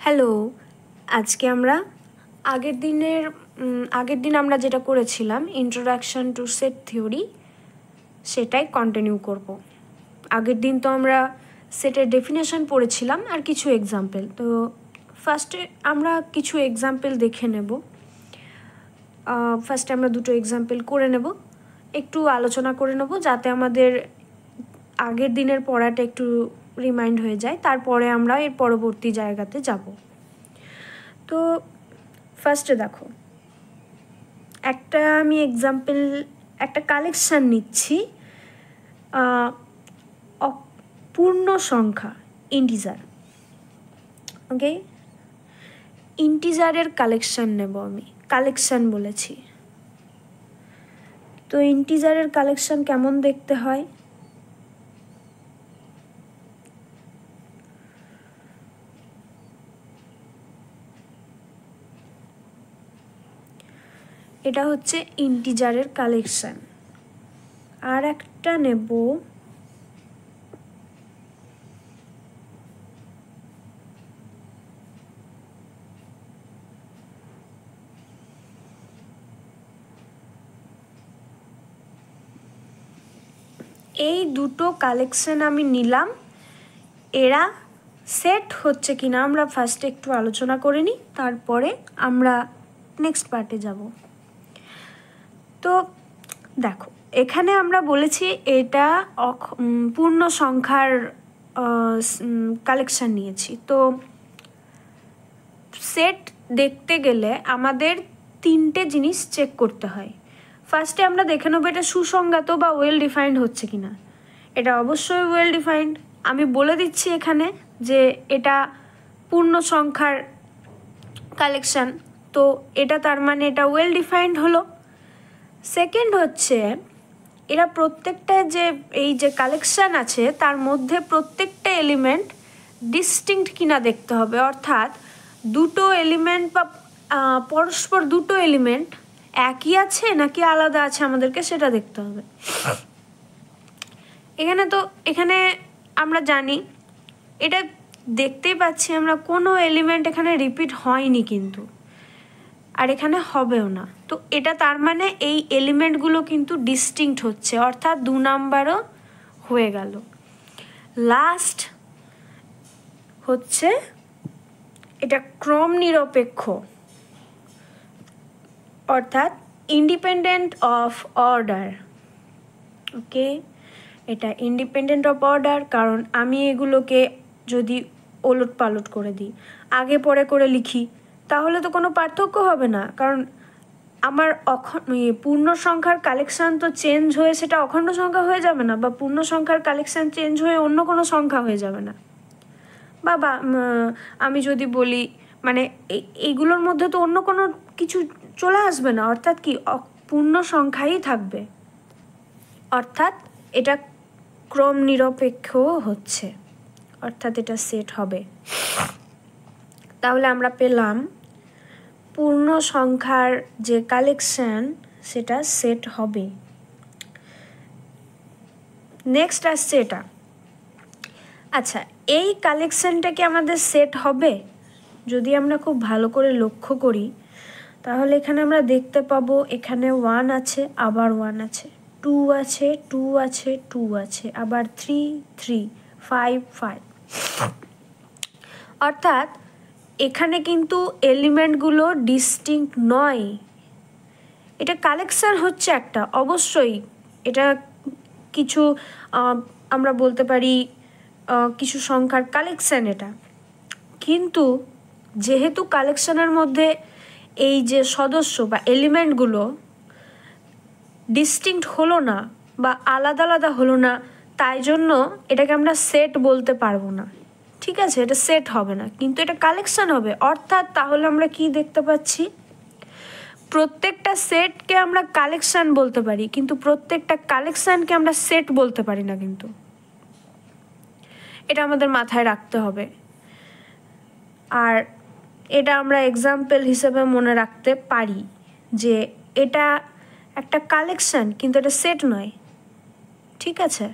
Hello, আজকে আমরা আগের দিন আমরা যেটা করেছিলাম ইন্ট্রোডাকশন টু সেট থিওরি সেটাই কন্টিনিউ করব। আগের দিন তো আমরা সেটের ডেফিনেশন পড়েছিলাম আর কিছু এক্সাম্পল। তো ফার্স্টে আমরা কিছু এক্সাম্পল দেখে নেব। ফার্স্টে আমরা দুটো এক্সাম্পল করে নেব, একটু আলোচনা করে নেব যাতে আমাদের আগের দিনের পড়াটা একটু রিমাইন্ড হয়ে যায়, তারপরে আমরা এর পরবর্তী জায়গাতে যাব। তো ফার্স্টে দেখো, আমি একটা কালেকশান নিচ্ছি পূর্ণ সংখ্যা ইন্টিজার। ওকে, ইন্টিজারের কালেকশান নেব, আমি কালেকশান বলেছি। তো ইন্টিজারের কালেকশান কেমন দেখতে হয়? এটা হচ্ছে ইন্টিজারের কালেকশান। আর একটা নেব এই দুটো কালেকশান আমি নিলাম, এরা সেট হচ্ছে কিনা আমরা ফার্স্টে একটু আলোচনা করে নিই, তারপরে আমরা নেক্সট পার্টে যাব। তো দেখো, এখানে আমরা বলেছি এটা পূর্ণ সংখ্যার কালেকশান নিয়েছি। তো সেট দেখতে গেলে আমাদের তিনটে জিনিস চেক করতে হয়। ফার্স্টে আমরা দেখে নেবো এটা সুসংজ্ঞাত বা ওয়েল ডিফাইন্ড হচ্ছে কিনা। এটা অবশ্যই ওয়েল ডিফাইন্ড, আমি বলে দিচ্ছি এখানে যে এটা পূর্ণ সংখ্যার কালেকশান, তো এটা তার মানে এটা ওয়েল ডিফাইন্ড হলো। সেকেন্ড হচ্ছে এরা প্রত্যেকটা এই যে কালেকশান আছে তার মধ্যে প্রত্যেকটা এলিমেন্ট ডিস্টিংক্ট কিনা দেখতে হবে, অর্থাৎ দুটো এলিমেন্ট বা পরস্পর দুটো এলিমেন্ট একই আছে নাকি আলাদা আছে আমাদেরকে সেটা দেখতে হবে। এখানে আমরা জানি, এটা দেখতেই পাচ্ছি আমরা কোনো এলিমেন্ট এখানে রিপিট হয়নি কিন্তু, আর এখানে হবেও না। তো এটা তার মানে এই এলিমেন্টগুলো কিন্তু ডিস্টিংক্ট হচ্ছে, অর্থাৎ 2 নাম্বারও হয়ে গেল। লাস্ট হচ্ছে এটা ক্রম নিরপেক্ষ, অর্থাৎ ইন্ডিপেন্ডেন্ট অফ অর্ডার। ওকে, এটা ইন্ডিপেন্ডেন্ট অফ অর্ডার, কারণ আমি এগুলোকে যদি ওলট পালট করে দিই, আগে পরে করে লিখি, তাহলে তো কোনো পার্থক্য হবে না, কারণ আমার পূর্ণ সংখ্যার কালেকশান তো চেঞ্জ হয়ে সেটা অখণ্ড সংখ্যা হয়ে যাবে না, বা পূর্ণ সংখ্যার কালেকশান চেঞ্জ হয়ে অন্য কোনো সংখ্যা হয়ে যাবে না। বা আমি যদি বলি মানে এইগুলোর মধ্যে তো অন্য কোনো কিছু চলে আসবে না, অর্থাৎ কি পূর্ণ সংখ্যাই থাকবে, অর্থাৎ এটা ক্রম নিরপেক্ষ হচ্ছে, অর্থাৎ এটা সেট হবে। তাহলে আমরা পেলাম পূর্ণ সংখ্যার যে কালেকশান সেটা সেট হবে। নেক্সট আসছে এটা। আচ্ছা, এই কালেকশানটা কি আমাদের সেট হবে? যদি আমরা খুব ভালো করে লক্ষ্য করি তাহলে এখানে আমরা দেখতে পাবো এখানে 1 আছে, আবার 1 আছে, 2 আছে, 2 আছে, 2 আছে, আবার 3, 3, 5, 5। অর্থাৎ এখানে কিন্তু এলিমেন্টগুলো ডিস্টিংক্ট নয়, এটা কালেকশান হচ্ছে একটা, অবশ্যই এটা কিছু আমরা বলতে পারি কিছু সংখ্যার কালেকশান এটা, কিন্তু যেহেতু কালেকশানের মধ্যে এই যে সদস্য বা এলিমেন্টগুলো ডিস্টিংক্ট হলো না বা আলাদা আলাদা হলো না, তাই জন্য এটাকে আমরা সেট বলতে পারবো না। ঠিক আছে, এটা সেট হবে না, কিন্তু এটা কালেকশান হবে। অর্থাৎ তাহলে আমরা কি দেখতে পাচ্ছি, প্রত্যেকটা সেটকে আমরা কালেকশান বলতে পারি, কিন্তু প্রত্যেকটা কালেকশানকে আমরা সেট বলতে পারি না, কিন্তু এটা আমাদের মাথায় রাখতে হবে। আর এটা আমরা এক্সাম্পল হিসেবে মনে রাখতে পারি যে এটা একটা কালেকশান কিন্তু এটা সেট নয়। ঠিক আছে,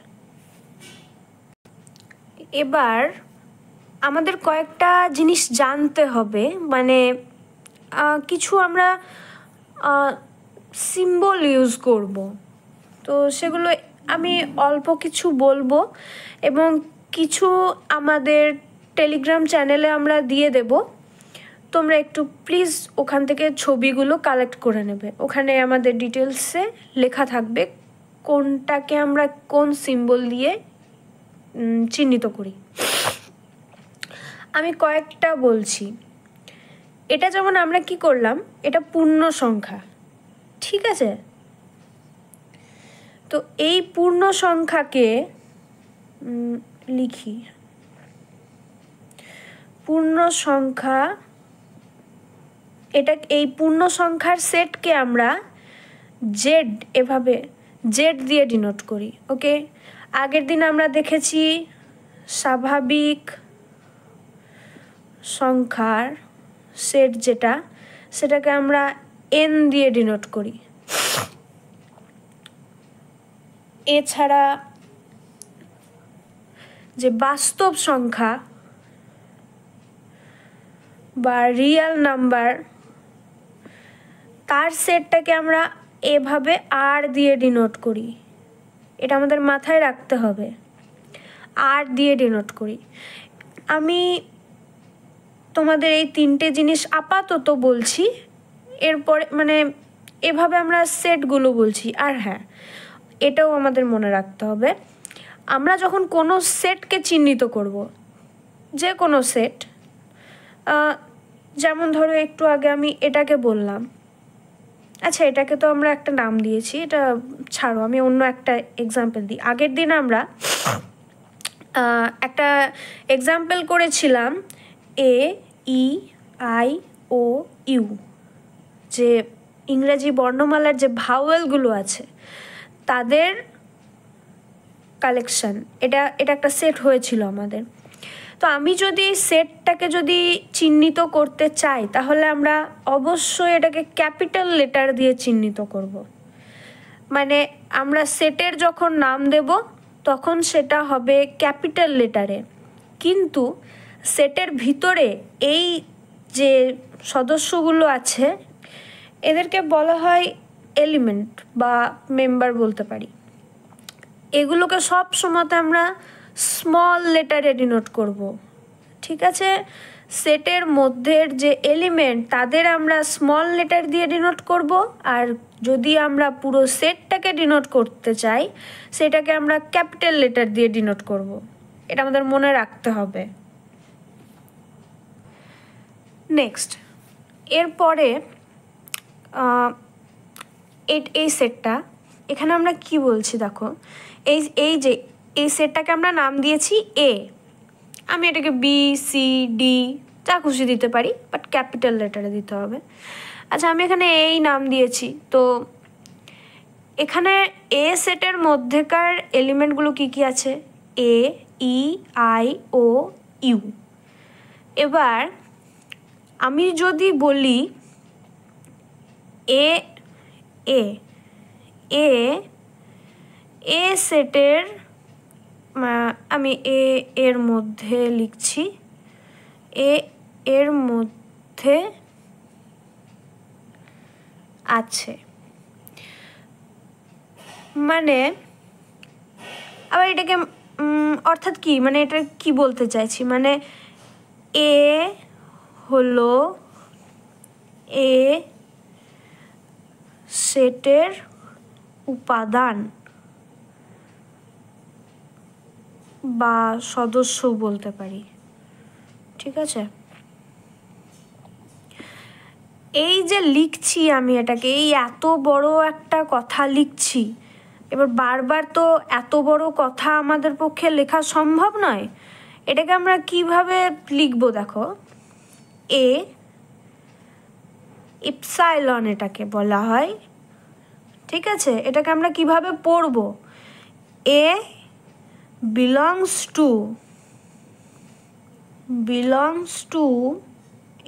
এবার আমাদের কয়েকটা জিনিস জানতে হবে, মানে কিছু আমরা সিম্বল ইউজ করব, তো সেগুলো আমি অল্প কিছু বলবো এবং কিছু আমাদের টেলিগ্রাম চ্যানেলে আমরা দিয়ে দেব। তোমরা একটু প্লিজ ওখান থেকে ছবিগুলো কালেক্ট করে নেবে। ওখানে আমাদের ডিটেলসে লেখা থাকবে কোনটাকে আমরা কোন সিম্বল দিয়ে চিহ্নিত করি। আমি কয়েকটা বলছি। এটা যেমন আমরা কি করলাম, এটা পূর্ণ সংখ্যা, ঠিক আছে? তো এই পূর্ণ সংখ্যাকে লিখি, পূর্ণ সংখ্যা, এটা এই পূর্ণ সংখ্যার সেটকে আমরা জেড, এভাবে জেড দিয়ে ডিনোট করি। ওকে, আগের দিন আমরা দেখেছি স্বাভাবিক সংখ্যার সেট যেটা, সেটাকে আমরা এন দিয়ে ডিনোট করি। এছাড়া যে বাস্তব সংখ্যা বা রিয়েল নাম্বার, তার সেটটাকে আমরা এভাবে আর দিয়ে ডিনোট করি। এটা আমাদের মাথায় রাখতে হবে, আর দিয়ে ডিনোট করি। আমি তোমাদের এই তিনটে জিনিস আপাতত বলছি, এরপরে মানে এভাবে আমরা সেটগুলো বলছি। আর হ্যাঁ, এটাও আমাদের মনে রাখতে হবে, আমরা যখন কোনো সেটকে চিহ্নিত করব, যে কোনো সেট, যেমন ধরো একটু আগে আমি এটাকে বললাম, আচ্ছা এটাকে তো আমরা একটা নাম দিয়েছি, এটা ছাড়ো, আমি অন্য একটা এক্সাম্পল দিই। আগের দিন আমরা একটা এক্সাম্পল করেছিলাম AEIOU, যে ইংরেজি বর্ণমালার যে ভাওয়েলগুলো আছে তাদের কালেকশন, এটা একটা সেট হয়েছিল আমাদের। তো আমি যদি সেটটাকে যদি চিহ্নিত করতে চাই, তাহলে আমরা অবশ্যই এটাকে ক্যাপিটাল লেটার দিয়ে চিহ্নিত করব। মানে আমরা সেটের যখন নাম দেব তখন সেটা হবে ক্যাপিটাল লেটারে, কিন্তু সেটের ভিতরে এই যে সদস্যগুলো আছে এদেরকে বলা হয় এলিমেন্ট বা মেম্বার বলতে পারি। এগুলোকে সব সময়তে আমরা স্মল লেটারে ডিনোট করব, ঠিক আছে? সেটের মধ্যের যে এলিমেন্ট তাদের আমরা স্মল লেটার দিয়ে ডিনোট করব, আর যদি আমরা পুরো সেটটাকে ডিনোট করতে চাই সেটাকে আমরা ক্যাপিটাল লেটার দিয়ে ডিনোট করব। এটা আমাদের মনে রাখতে হবে। নেক্সট, এরপরে এই সেটটা, এখানে আমরা কি বলছি দেখো, এই যে এই সেটটাকে আমরা নাম দিয়েছি এ, আমি এটাকে BCD যা খুশি দিতে পারি, বাট ক্যাপিটাল লেটারে দিতে হবে। আচ্ছা, আমি এখানে এই নাম দিয়েছি, তো এখানে এ সেটের মধ্যেকার এলিমেন্টগুলো কি কি আছে? AEIOU। এবার আমি যদি বলি এ এ এ এ সেটের, আমি এর মধ্যে লিখছি, এর মধ্যে আছে, মানে আবার এটাকে অর্থাৎ কি, মানে এটা কি বলতে চাইছি, মানে এ হলো এ সেটের উপাদান বা সদস্য বলতে পারি, ঠিক আছে? এই যে লিখছি আমি এটাকে, এই এত বড় একটা কথা লিখছি, এবার বারবার তো এত বড় কথা আমাদের পক্ষে লেখা সম্ভব নয়। এটাকে আমরা কিভাবে লিখবো দেখো, এ ইপসাইলন এটাকে বলা হয়, ঠিক আছে? এটাকে আমরা কিভাবে পড়ব, এ বিলংস টু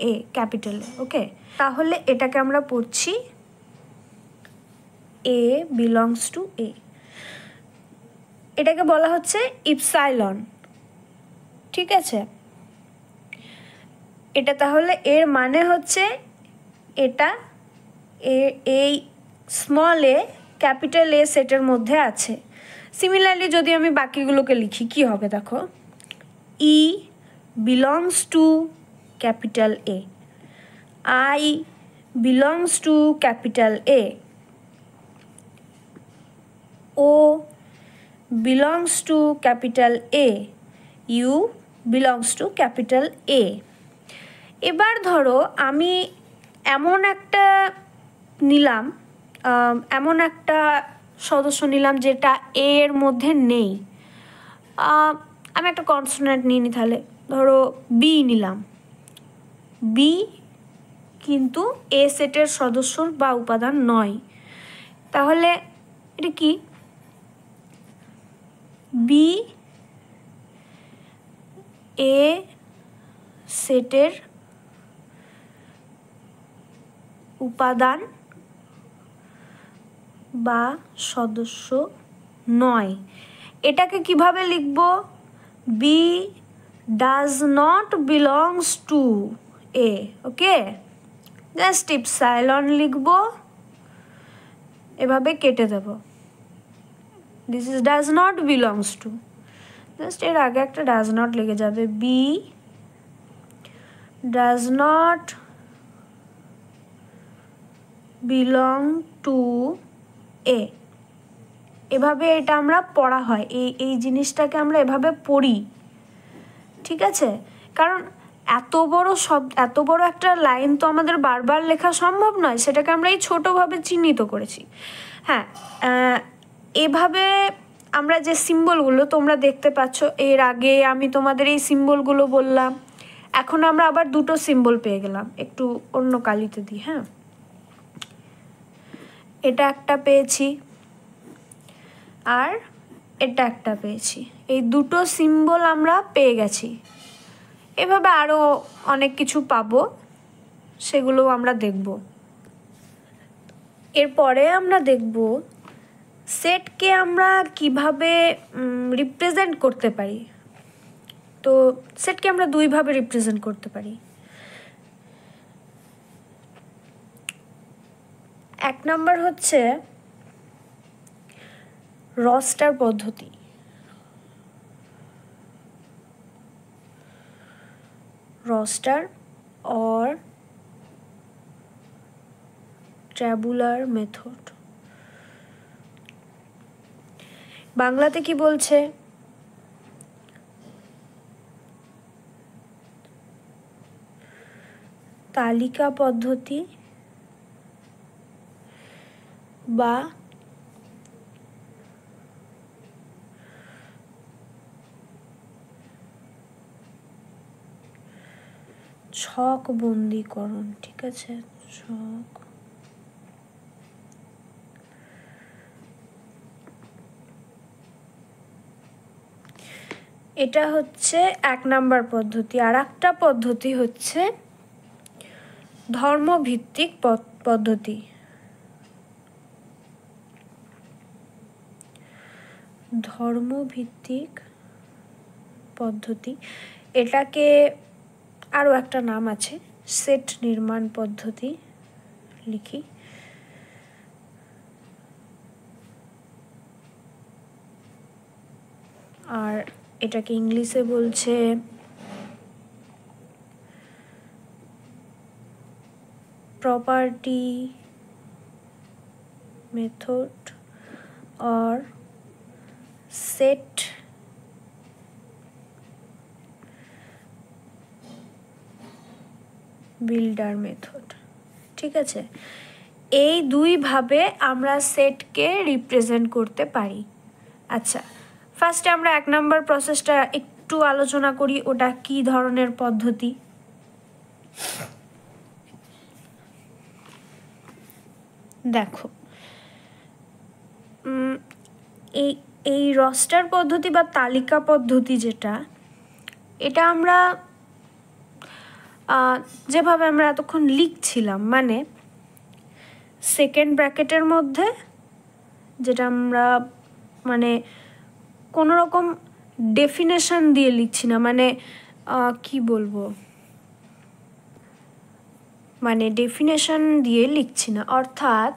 এ, ক্যাপিটাল, ওকে? তাহলে এটাকে আমরা পড়ছি এ বিলংস টু এ, এটাকে বলা হচ্ছে ইপসাইলন, ঠিক আছে? এটা তাহলে এর মানে হচ্ছে এটা এই স্মল এ ক্যাপিটাল এ সেটের মধ্যে আছে। সিমিলারলি যদি আমি বাকিগুলোকে লিখি কি হবে দেখো, E belongs to capital A, I belongs to capital A, O belongs to capital A, U belongs to capital A. এবার ধরো আমি এমন একটা নিলাম, এমন একটা সদস্য নিলাম যেটা এ এর মধ্যে নেই। আমি একটা কনসোনেন্ট নিয়ে নিই, তাহলে ধরো বি নিলাম, বি কিন্তু এ সেটের সদস্য বা উপাদান নয়। তাহলে এটা কি, বি এ সেটের উপাদান বা সদস্য নয়। এটাকে কিভাবে লিখব, B does not belongs to A. Okay, just epsilon লিখব, এভাবে কেটে দেব, this is does not belongs to, just এর আগে একটা ডাজ নট লেগে যাবে, B does not belong to A. এভাবে এটা আমরা পড়া হয়, এই জিনিসটাকে আমরা এভাবে পড়ি, ঠিক আছে? কারণ এত বড় একটা লাইন তো আমাদের বারবার লেখা সম্ভব নয়, সেটাকে আমরা এই ছোটোভাবে চিহ্নিত করেছি। হ্যাঁ, এভাবে আমরা যে সিম্বলগুলো তোমরা দেখতে পাচ্ছ, এর আগে আমি তোমাদের এই সিম্বলগুলো বললাম, এখন আমরা আবার দুটো সিম্বল পেয়ে গেলাম, একটু অন্য কালিতে দিই। হ্যাঁ, এটা একটা পেয়েছি আর এটা একটা পেয়েছি, এই দুটো সিম্বল আমরা পেয়ে গেছি। এভাবে আরও অনেক কিছু পাবো, সেগুলো আমরা দেখব। এরপরে আমরা দেখব সেটকে আমরা কিভাবে রিপ্রেজেন্ট করতে পারি। তো সেটকে আমরা দুইভাবে রিপ্রেজেন্ট করতে পারি। এক নাম্বার হচ্ছে রস্টার পদ্ধতি। Roaster or tabular method। বাংলাতে কি বলছে, তালিকা পদ্ধতি বা ছক বন্দীকরণ। ঠিক আছে, ছক এটা হচ্ছে এক নাম্বার পদ্ধতি। আর একটা পদ্ধতি হচ্ছে ধর্মভিত্তিক পদ্ধতি। ধর্মভিত্তিক পদ্ধতি, এটাকে আরও একটা নাম আছে, সেট নির্মাণ পদ্ধতি লিখি। আর এটাকে ইংলিশে বলছে property method or set builder method. ঠিক আছে, এই দুইভাবে আমরা সেটকে রিপ্রেজেন্ট করতে পারি। আচ্ছা, ফার্স্টে আমরা এক নম্বর প্রসেসটা একটু আলোচনা করি, ওটা কি ধরনের পদ্ধতি। দেখো, এই রস্টার পদ্ধতি বা তালিকা পদ্ধতি যেটা, এটা আমরা যেভাবে আমরা এতক্ষণ লিখছিলাম, মানে সেকেন্ড ব্র্যাকেটের মধ্যে, যেটা আমরা মানে কোনো রকম ডেফিনেশন দিয়ে লিখছি না, মানে কি বলবো, মানে ডেফিনেশন দিয়ে লিখছি না। অর্থাৎ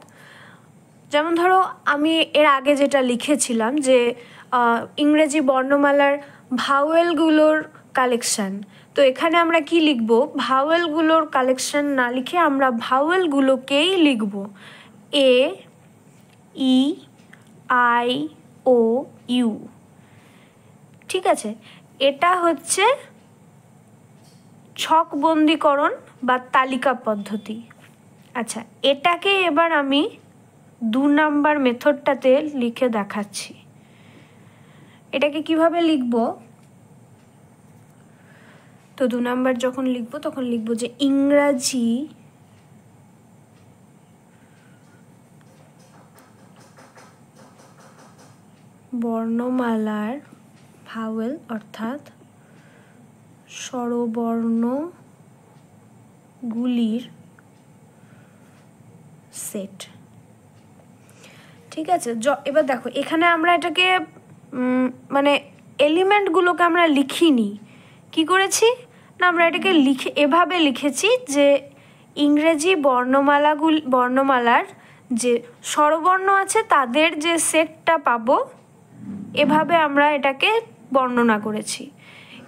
যেমন ধরো আমি এর আগে যেটা লিখেছিলাম যে ইংরেজি বর্ণমালার ভাওয়েলগুলোর কালেকশন, তো এখানে আমরা কি লিখব, ভাওয়েলগুলোর কালেকশন না লিখে আমরা ভাওয়েলগুলোকেই লিখব, এ ই আই ও ইউ। ঠিক আছে, এটা হচ্ছে ছকবন্দীকরণ বা তালিকা পদ্ধতি। আচ্ছা, এটাকে এবার আমি 2 নাম্বার মেথডটাতে লিখে দেখাচ্ছি। এটাকে কিভাবে লিখব, তো 2 নাম্বার যখন লিখব তখন লিখব যে ইংরাজি বর্ণমালার ভাওয়েল অর্থাৎ স্বরবর্ণগুলির সেট। ঠিক আছে, এবার দেখো এখানে আমরা এটাকে মানে এলিমেন্টগুলোকে আমরা লিখিনি, কি করেছি না, আমরা এটাকে এভাবে লিখেছি যে ইংরেজি বর্ণমালার যে স্বরবর্ণ আছে তাদের যে সেটটা পাবো, এভাবে আমরা এটাকে বর্ণনা করেছি।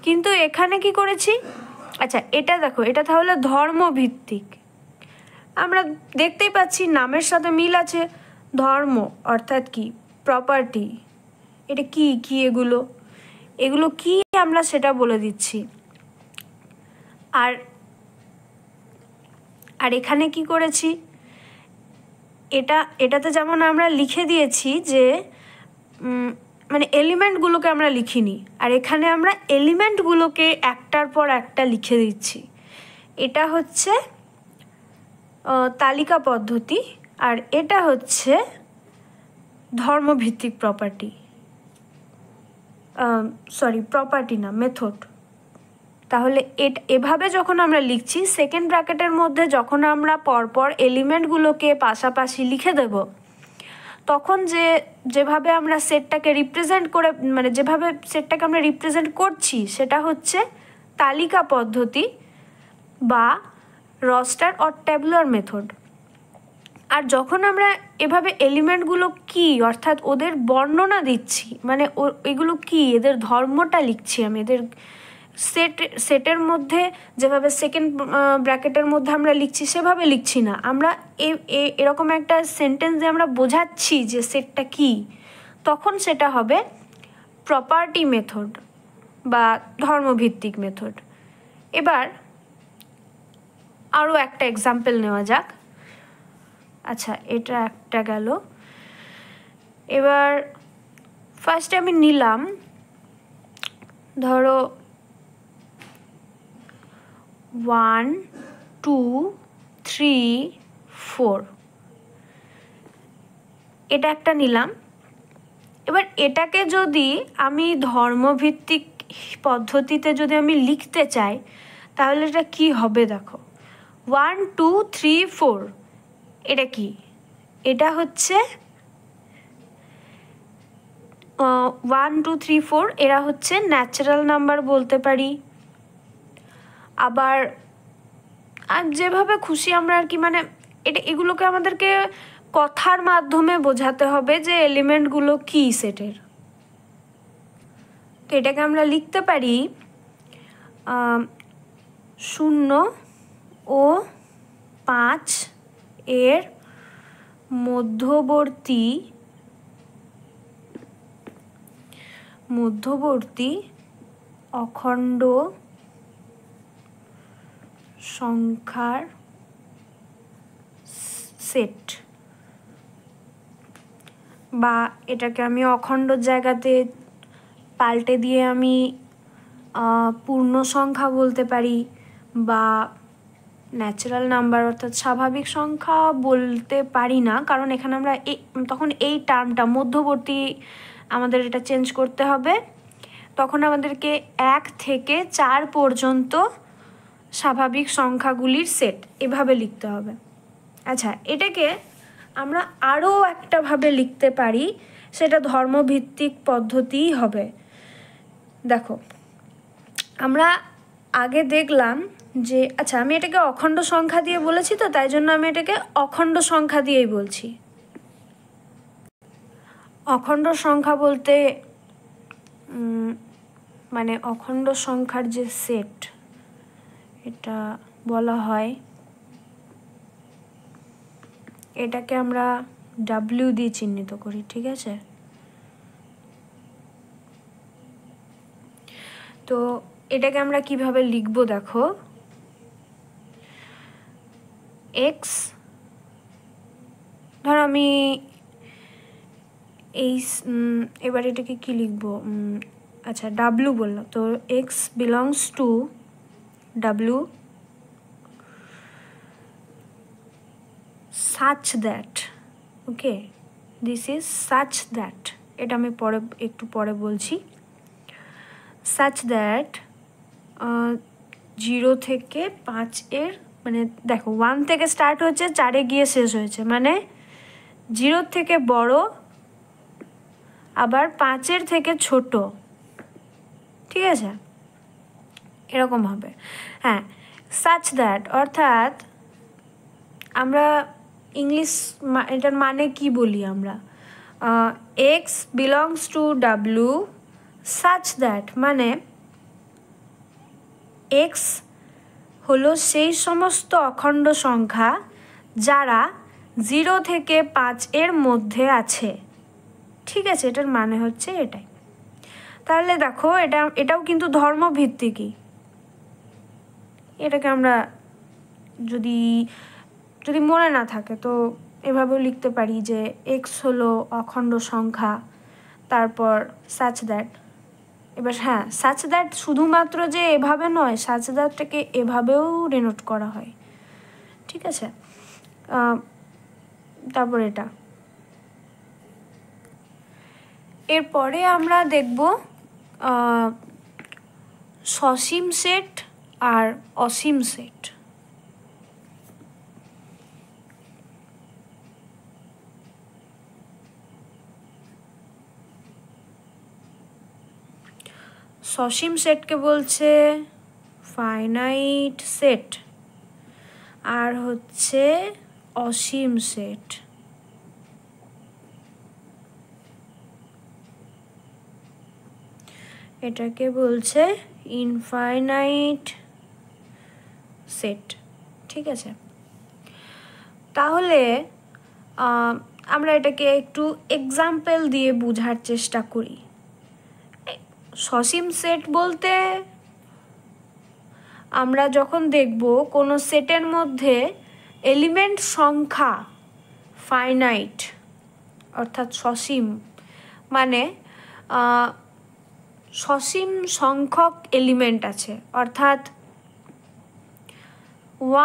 কিন্তু এখানে কি করেছি, আচ্ছা এটা দেখো, এটা তাহলে ধর্মভিত্তিক, আমরা দেখতেই পাচ্ছি নামের সাথে মিল আছে। ধর্ম অর্থাৎ কি, প্রপার্টি, এটা কি কি এগুলো কি আমরা সেটা বলে দিচ্ছি। আর এখানে কি করেছি, এটাতে যেমন আমরা লিখে দিয়েছি যে মানে এলিমেন্টগুলোকে আমরা লিখিনি, আর এখানে আমরা এলিমেন্টগুলোকে একটার পর একটা লিখে দিচ্ছি। এটা হচ্ছে তালিকা পদ্ধতি, আর এটা হচ্ছে ধর্মভিত্তিক প্রপার্টি, প্রপার্টি না, মেথড। তাহলে এভাবে যখন আমরা লিখছি, সেকেন্ড ব্র্যাকেটের মধ্যে যখন আমরা পরপর এলিমেন্টগুলোকে পাশাপাশি লিখে দেব, তখন যেভাবে আমরা সেটটাকে রিপ্রেজেন্ট করে, মানে যেভাবে সেটটাকে আমরা রিপ্রেজেন্ট করছি, সেটা হচ্ছে তালিকা পদ্ধতি বা রস্টার অর ট্যাবুলার মেথড। আর যখন আমরা এভাবে এলিমেন্টগুলো কি অর্থাৎ ওদের বর্ণনা দিচ্ছি, মানে এগুলো কি, এদের ধর্মটা লিখছি আমি, এদের সেটের মধ্যে যেভাবে সেকেন্ড ব্র্যাকেটের মধ্যে আমরা লিখছি সেভাবে লিখছি না, আমরা এরকম একটা সেন্টেন্স দিয়ে আমরা বোঝাচ্ছি যে সেটটা কি, তখন সেটা হবে প্রপার্টি মেথড বা ধর্মভিত্তিক মেথড। এবার আরও একটা এক্সাম্পল নেওয়া যাক। আচ্ছা, এটা একটা গেল। এবার ফার্স্টে আমি নিলাম, ধরো 1 2 3 4, এটা একটা নিলাম। এবার এটাকে যদি আমি ধর্মভিত্তিক পদ্ধতিতে যদি আমি লিখতে চাই, তাহলে এটা কি হবে, দেখো 1 2 3 4, এটা কি, এটা হচ্ছে 1 2 3 4, এরা হচ্ছে ন্যাচারাল নাম্বার বলতে পারি। আবার যেভাবে খুশি আমরা আর কি, মানে এগুলোকে আমাদেরকে কথার মাধ্যমে বোঝাতে হবে যে এলিমেন্টগুলো কি সেটের। তো এটাকে আমরা লিখতে পারি 0 ও 5 এর মধ্যবর্তী অখণ্ড সংখ্যার সেট, বা এটাকে আমি অখণ্ড জায়গাতে পাল্টে দিয়ে আমি পূর্ণ সংখ্যা বলতে পারি, বা ন্যাচারাল নাম্বার অর্থাৎ স্বাভাবিক সংখ্যা বলতে পারি না, কারণ এখানে আমরা তখন এই টার্মটা মধ্যবর্তী আমাদের এটা চেঞ্জ করতে হবে। তখন আমাদেরকে 1 থেকে 4 পর্যন্ত স্বাভাবিক সংখ্যাগুলির সেট এভাবে লিখতে হবে। আচ্ছা, এটাকে আমরা আরও একটাভাবে লিখতে পারি, সেটা ধর্মভিত্তিক পদ্ধতিই হবে। দেখো, আমরা আগে দেখলাম যে আচ্ছা আমি এটাকে অখণ্ড সংখ্যা দিয়ে বলেছি, তো তাই জন্য আমি এটাকে অখণ্ড সংখ্যা দিয়েই বলছি। অখণ্ড সংখ্যা বলতে মানে অখণ্ড সংখ্যার যে সেট, এটা বলা হয়, এটাকে আমরা ডাব্লিউ দিয়ে চিহ্নিত করি, ঠিক আছে? তো এটাকে আমরা কিভাবে লিখব দেখো, এক্স, ধর আমি এই এবার এটাকে কি লিখব, আচ্ছা ডাব্লিউ বললাম, তো x belongs to W such that, okay, this is such that, এটা আমি একটু পরে বলছি। such that 0 থেকে 5 এর মানে দেখো 1 থেকে স্টার্ট হচ্ছে, 4-এ গিয়ে শেষ হয়েছে, মানে 0 থেকে বড় আবার 5-এর থেকে ছোট, ঠিক আছে, এরকম হবে। হ্যাঁ, such that অর্থাৎ আমরা ইংলিশ এটার মানে কি বলি আমরা, x belongs to W such that, মানে এক্স হলো সেই সমস্ত অখণ্ড সংখ্যা যারা 0 থেকে 5 এর মধ্যে আছে, ঠিক আছে, এটার মানে হচ্ছে এটাই। তাহলে দেখো এটাও কিন্তু ধর্মভিত্তিকই, এটাকে আমরা যদি মনে না থাকে তো এভাবেও লিখতে পারি যে এক্স হলো অখণ্ড সংখ্যা, তারপর সাচ দ্যাট। এবার হ্যাঁ, সাচ দ্যাট শুধুমাত্র যে এভাবে নয়, সাচ দ্যাটটাকে এভাবেও ডিনোট করা হয়, ঠিক আছে। তারপর এটা, এরপরে আমরা দেখব সসীম সেট আর অসীম সেট। সসীম সেটকে বলছে ফাইনাইট সেট, আর হচ্ছে অসীম সেট। এটাকে বলছে ইনফাইনাইট সেট, ঠিক আছে। তাহলে আমরা এটাকে একটু এক্সাম্পল দিয়ে বোঝার চেষ্টা করি। সসীম সেট বলতে আমরা যখন দেখব কোনো সেটের মধ্যে এলিমেন্ট সংখ্যা ফাইনাইট অর্থাৎ সসীম, মানে সসীম সংখ্যক এলিমেন্ট আছে, অর্থাৎ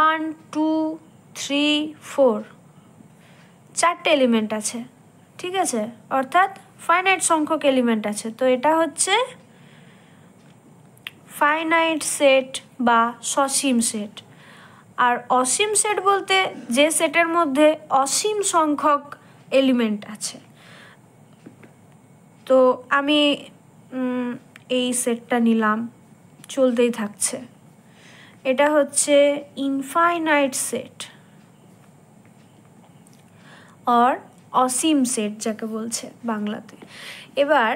1 2 3 4 4টে এলিমেন্ট আছে, ঠিক আছে, অর্থাৎ ফাইনাইট সংখ্যক এলিমেন্ট আছে, তো এটা হচ্ছে ফাইনাইট সেট বা সসীম সেট। আর অসীম সেট বলতে যে সেটের মধ্যে অসীম সংখ্যক এলিমেন্ট আছে। তো আমি এই সেটটা নিলাম, চলতেই থাকছে, এটা হচ্ছে ইনফাইনাইট সেট আর অসীম সেট যাকে বলছে বাংলাতে। এবার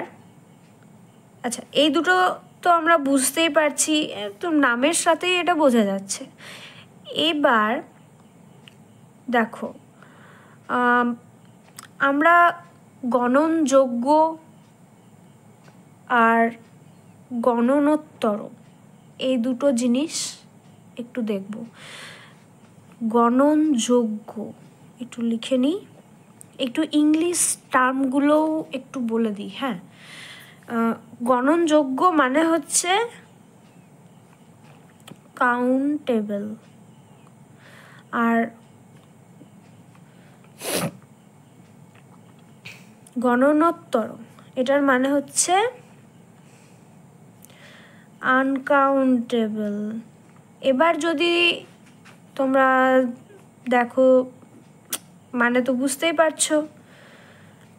আচ্ছা, এই দুটো তো আমরা বুঝতেই পারছি, তো নামের সাথেই এটা বোঝা যাচ্ছে। এবার দেখো, আমরা গণনযোগ্য আর গণনোত্তর এই দুটো জিনিস একটু দেখব। গণনযোগ্য একটু লিখে নিই, একটু ইংলিশ টার্মগুলোও একটু বলে দিই। হ্যাঁ, গণনযোগ্য মানে হচ্ছে কাউন্টেবল, আর গণনোত্তর এটার মানে হচ্ছে আনকাউন্টেবল। এবার যদি তোমরা দেখো, মানে তো বুঝতেই পারছো,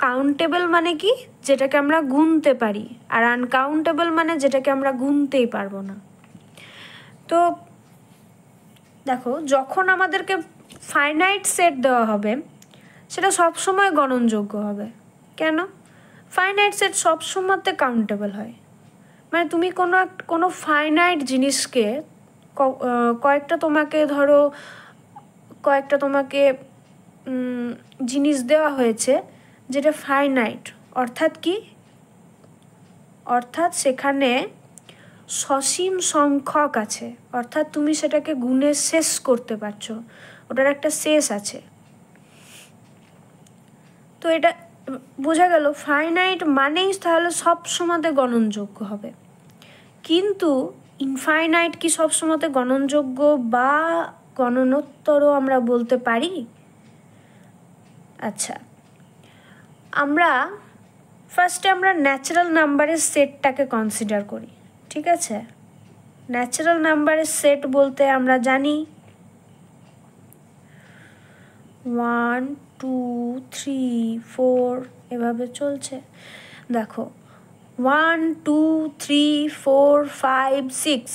কাউন্টেবল মানে কি, যেটাকে আমরা গুনতে পারি, আর আনকাউন্টেবল মানে যেটাকে আমরা গুনতেই পারবো না। তো দেখো যখন আমাদেরকে ফাইনাইট সেট দেওয়া হবে সেটা সবসময় গণনযোগ্য হবে। কেন? ফাইনাইট সেট সবসময়তে কাউন্টেবল হয়। মানে তুমি কোনো ফাইনাইট জিনিসকে কয়েকটা তোমাকে জিনিস দেওয়া হয়েছে যেটা ফাইনাইট, অর্থাৎ সেখানে সসীম সংখ্যক আছে, অর্থাৎ তুমি সেটাকে গুণে শেষ করতে পারছো, ওটার একটা শেষ আছে। তো এটা বোঝা গেল ফাইনাইট মানেই তাহলে সবসময়তে গণনযোগ্য হবে। কিন্তু ইনফাইনাইট কি সবসময়তে গণনযোগ্য বা গণনোত্তরও আমরা বলতে পারি? আচ্ছা, ফার্স্টে আমরা ন্যাচারাল নাম্বারের সেটটাকে কনসিডার করি। ঠিক আছে, ন্যাচারাল নাম্বারের সেট বলতে আমরা জানি 1 2 3 4 এভাবে চলছে। দেখো 1 2 3 4 5 6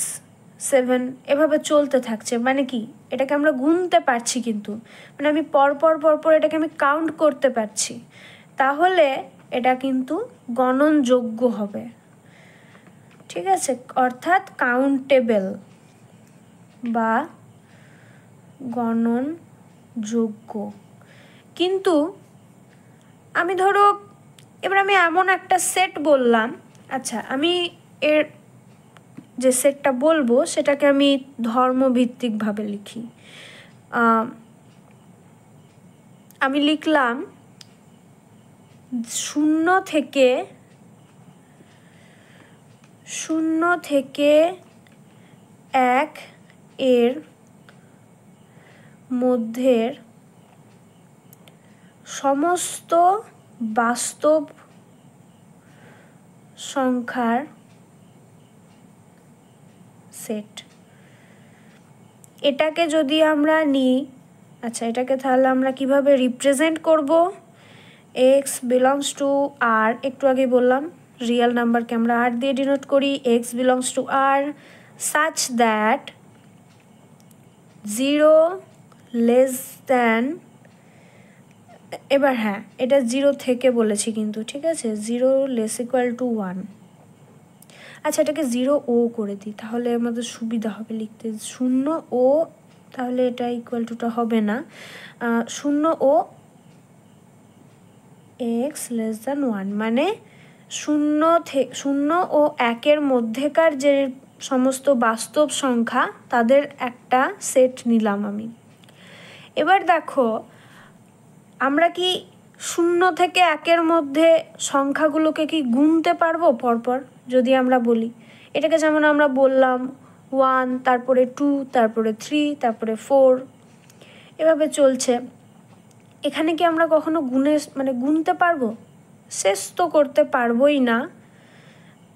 7 এভাবে চলতে থাকছে। মানে কি, এটাকে আমরা গুনতে পারছি, কিন্তু মানে আমি পরপর এটাকে আমি কাউন্ট করতে পারছি, তাহলে এটা কিন্তু গণনযোগ্য হবে। ঠিক আছে, অর্থাৎ কাউন্টেবল বা গণনযোগ্য। কিন্তু আমি ধরো এবার আমি এমন একটা সেট বললাম, আচ্ছা আমি এর যে সেটটা বলবো সেটাকে আমি ধর্মভিত্তিকভাবে লিখি। আমি লিখলাম 0 থেকে 1 এর মধ্যের সমস্ত বাস্তব সংখ্যার সেট। এটাকে যদি আমরা নিই, আচ্ছা এটাকে তাহলে আমরা কিভাবে রিপ্রেজেন্ট করব? x বিলংস টু r, একটু আগে বললাম রিয়েল নাম্বারকে আমরা r দিয়ে ডিনোট করি। x belongs to r such that 0 less than, এবার হ্যাঁ এটা 0 থেকে বলেছি কিন্তু, ঠিক আছে, 0 লেস ইকুয়াল টু 1। আচ্ছা এটাকে 0 ও করে দিই, তাহলে আমাদের সুবিধা হবে লিখতে। 0 ও, তাহলে এটা ইকুয়াল টুটা হবে না, 0 ও x লেস দ্যান 1, মানে 0 ও 1-এর মধ্যেকার যে সমস্ত বাস্তব সংখ্যা তাদের একটা সেট নিলাম আমি। এবার দেখো আমরা কি 0 থেকে 1-এর মধ্যে সংখ্যাগুলোকে কি গুনতে পারবো পরপর? যদি আমরা বলি এটাকে, যেমন আমরা বললাম 1, তারপরে 2, তারপরে 3, তারপরে 4, এভাবে চলছে। এখানে কি আমরা কখনো গুনতে পারবো? শেষ তো করতে পারবোই না।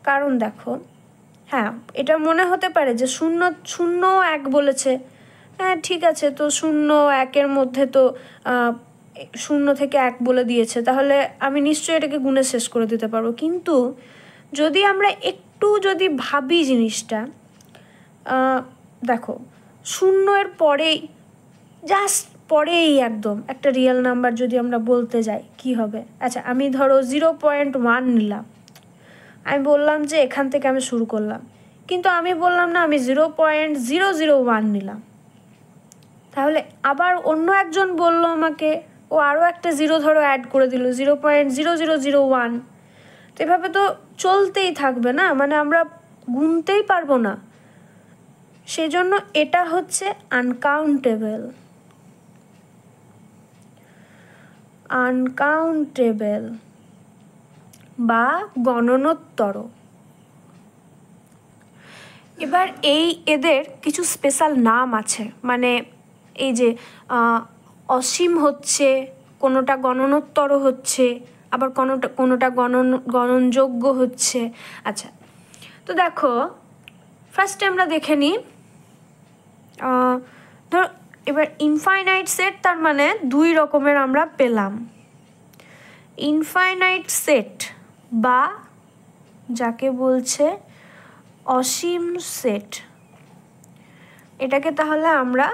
কারণ দেখো, হ্যাঁ এটা মনে হতে পারে যে 0 1 বলেছে, হ্যাঁ ঠিক আছে, তো 0 1-এর মধ্যে তো 0 থেকে 1 বলে দিয়েছে, তাহলে আমি নিশ্চয়ই এটাকে গুণে শেষ করে দিতে পারবো। কিন্তু যদি আমরা একটু ভাবি জিনিসটা, দেখো 0-এর পরেই, জাস্ট পরেই একদম একটা রিয়েল নাম্বার যদি আমরা বলতে যাই কি হবে? আচ্ছা আমি ধরো 0.1 নিলাম, আমি বললাম যে এখান থেকে আমি শুরু করলাম, কিন্তু আমি বললাম না আমি 0.001 নিলাম। তাহলে আবার অন্য একজন বললো আমাকে, ও আরও একটা 0 ধরো অ্যাড করে দিল, 0.0001। তো এভাবে তো চলতেই থাকবে না, মানে আমরা গুনতেই পারবো না। সেই জন্য এটা হচ্ছে আনকাউন্টেবল বা গণনোত্তর। এবার এদের কিছু স্পেশাল নাম আছে, মানে এই যে অসীম হচ্ছে, কোনোটা গণনোত্তর হচ্ছে, আবার কোনোটা গণনযোগ্য হচ্ছে। আচ্ছা তো দেখো ফার্স্টে আমরা দেখে নিই, ধরো এবার ইনফাইনাইট সেট, তার মানে 2 রকমের আমরা পেলাম। ইনফাইনাইট সেট বা যাকে বলছে অসীম সেট, এটাকে তাহলে আমরা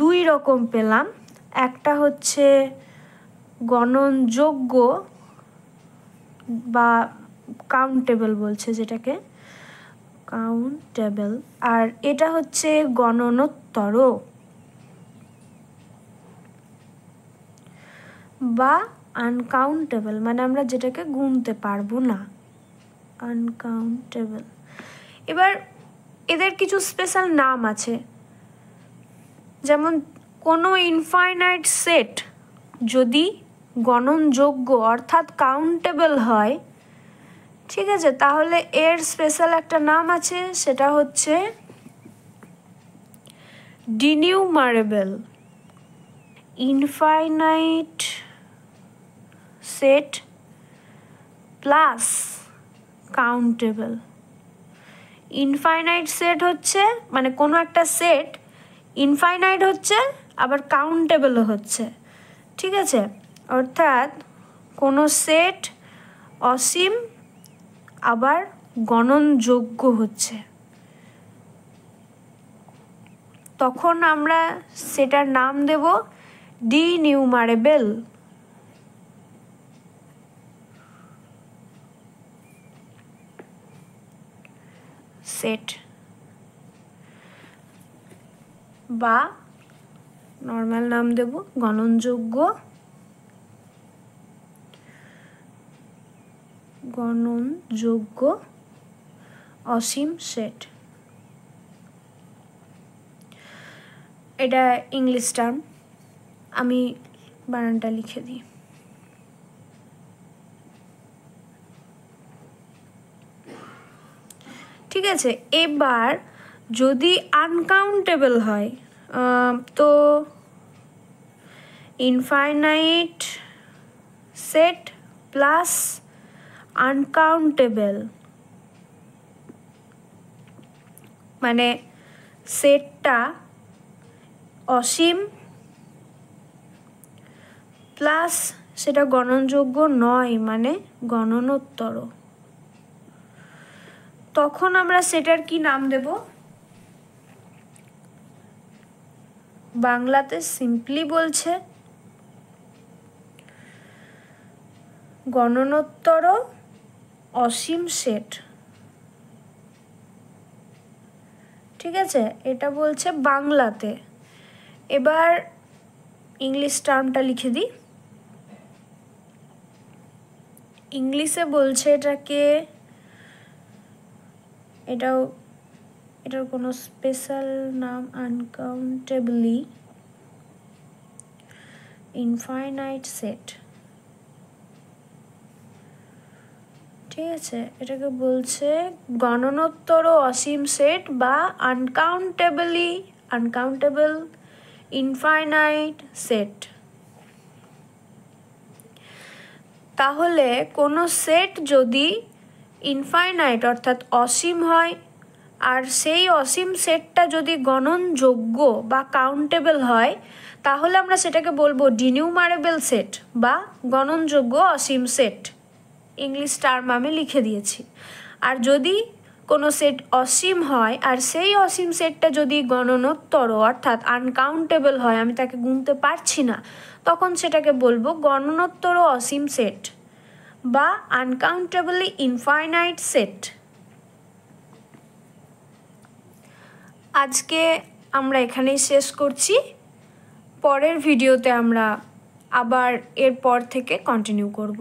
দুই রকম পেলাম, একটা হচ্ছে গণনযোগ্য বা কাউন্টেবল বলছে যেটাকে কাউন্টেবল, আর এটা হচ্ছে গণনোত্তর বা আনকাউন্টেবল, মানে আমরা যেটাকে গুনতে পারবো না, আনকাউন্টেবল। এবার এদের কিছু স্পেশাল নাম আছে, যেমন কোনো ইনফাইনাইট সেট যদি গণনযোগ্য অর্থাৎ কাউন্টেবল হয়, ঠিক আছে, তাহলে এর স্পেশাল একটা নাম আছে, সেটা হচ্ছে denumerable. Infinite set plus countable. Infinite set হচ্ছে মানে কোনো একটা সেট ইনফাইনাইট হচ্ছে আবার কাউন্টেবলও হচ্ছে, ঠিক আছে, অর্থাৎ কোনো সেট অসীম আবার গণনযোগ্য হচ্ছে, তখন আমরা সেটার নাম দেব ডিনিউমারেবল। সেট বা নর্মাল নাম দেব গণনযোগ্য, গণনযোগ্য অসীম সেট। এটা ইংলিশ টার্ম, আমি বানানটা লিখে দিই। ঠিক আছে, এবার যদি আনকাউন্টেবল হয়, তো ইনফাইনাইট সেট প্লাস আনকাউন্টেবল, মানে সেটটা অসীম প্লাস সেটা গণনযোগ্য নয়, মানে গণনোত্তর, তখন আমরা সেটার কি নাম দেব? বাংলাতে সিম্পলি বলছে গণনোত্তর অসীম সেট, ঠিক আছে, এটা বলছে বাংলাতে। এবার ইংলিশ টার্মটা লিখে দিই। ইংলিশে বলছে এটাকে, এটার কোনো স্পেশাল নাম আনকাউন্টেবলি ইনফাইনাইট সেট, ঠিক আছে, এটাকে বলছে গণনোত্তর অসীম সেট বা আনকাউন্টেবল ইনফাইনাইট সেট। তাহলে কোনো সেট যদি ইনফাইনাইট অর্থাৎ অসীম হয়, আর সেই অসীম সেটটা যদি গণনযোগ্য বা কাউন্টেবল হয়, তাহলে আমরা সেটাকে বলবো ডিনিউমারেবল সেট বা গণনযোগ্য অসীম সেট। ইংলিশ টার্ম আমি লিখে দিয়েছি। আর যদি কোনো সেট অসীম হয় আর সেই অসীম সেটটা যদি গণনোত্তর অর্থাৎ আনকাউন্টেবল হয়, আমি তাকে গুনতে পারছি না, তখন সেটাকে বলবো গণনোত্তর অসীম সেট বা আনকাউন্টেবলি ইনফাইনাইট সেট। আজকে আমরা এখানেই শেষ করছি, পরের ভিডিওতে আমরা আবার এরপর থেকে কন্টিনিউ করব।